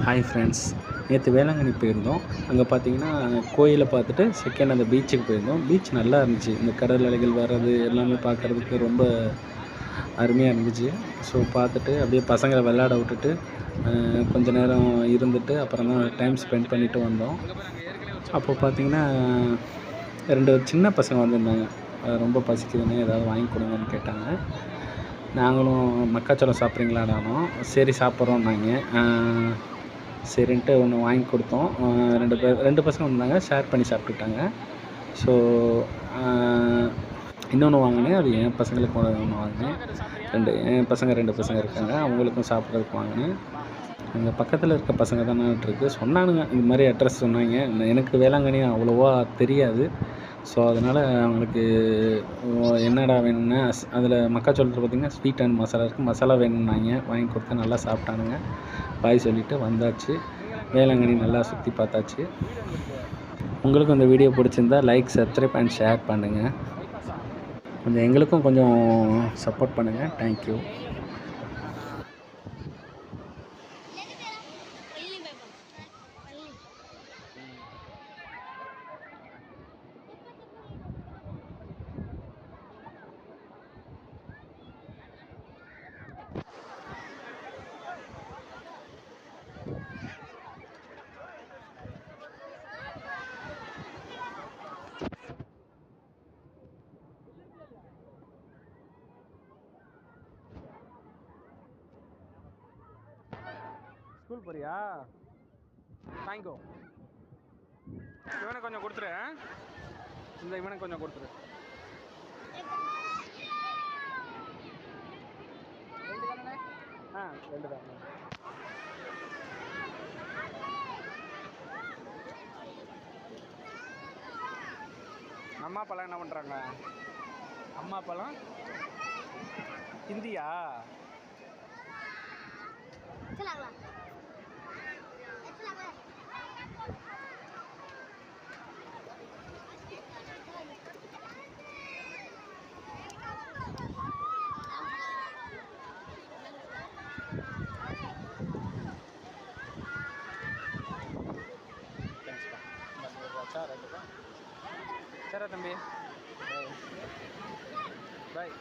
Hi friends, நேற்று வேளாங்கண்ணி போயிருந்தோம். அங்கே பார்த்தீங்கன்னா கோயிலை பார்த்துட்டு செகண்ட் அந்த பீச்சுக்கு போயிருந்தோம். பீச் நல்லா இருந்துச்சு. இந்த கடல் அலைகள் வர்றது எல்லாமே பார்க்குறதுக்கு ரொம்ப அருமையாக இருந்துச்சு. ஸோ பார்த்துட்டு அப்படியே பசங்களை விளையாட விட்டுட்டு கொஞ்ச நேரம் இருந்துட்டு அப்புறம் தான் டைம் ஸ்பெண்ட் பண்ணிவிட்டு வந்தோம். அப்போது பார்த்தீங்கன்னா 2 சின்ன பசங்க வந்திருந்தாங்க. ரொம்ப பசிக்குதுன்னு ஏதாவது வாங்கி கொடுங்கன்னு கேட்டாங்க. நாங்களும் மக்காச்சோளம் சாப்பிட்றீங்களாடானோம். சரி சாப்பிட்றோன்னாங்க. சரின்ட்டு ஒன்று வாங்கி கொடுத்தோம். 2 பசங்க வந்தாங்க, ஷேர் பண்ணி சாப்பிட்டுட்டாங்க. ஸோ இன்னொன்று வாங்கினேன், அது என் பசங்களுக்கு ஒன்று வாங்கினேன். என் பசங்க 2 பசங்க இருக்காங்க, அவங்களுக்கும் சாப்பிட்றதுக்கு வாங்கினேன். அங்கே பக்கத்தில் இருக்க பசங்க தானாட்டிருக்கு சொன்னானுங்க, இந்த மாதிரி அட்ரஸ் சொன்னாங்க. எனக்கு வேளாங்கண்ணி அவ்வளோவா தெரியாது. ஸோ அதனால் அவங்களுக்கு என்னடா வேணும்னா அதில் மக்காச்சோளத்தில் பார்த்திங்கன்னா ஸ்வீட் அண்ட் மசாலா இருக்குது. மசாலா வேணும்னாங்க, வாங்கி கொடுத்தா நல்லா சாப்பிட்டானுங்க. பாய் சொல்லிவிட்டு வந்தாச்சு. வேளாங்கண்ணி நல்லா சுற்றி பார்த்தாச்சு. உங்களுக்கும் இந்த வீடியோ பிடிச்சிருந்தா லைக், சப்ஸ்கிரைப் அண்ட் ஷேர் பண்ணுங்கள். கொஞ்சம் எங்களுக்கும் கொஞ்சம் சப்போர்ட் பண்ணுங்கள். தேங்க்யூ. ஸ்கூல் போறியா? வாங்கிக்கோ. இவனுக்கு கொஞ்சம் கொடுத்துரு. இவனுக்கு கொஞ்சம் கொடுத்துரு. ரெண்டு தான். அம்மா அப்பாலாம் என்ன பண்ணுறாங்க? அம்மா அப்பாலாம் ஹிந்தியா? சரி தம்பி, பாய்.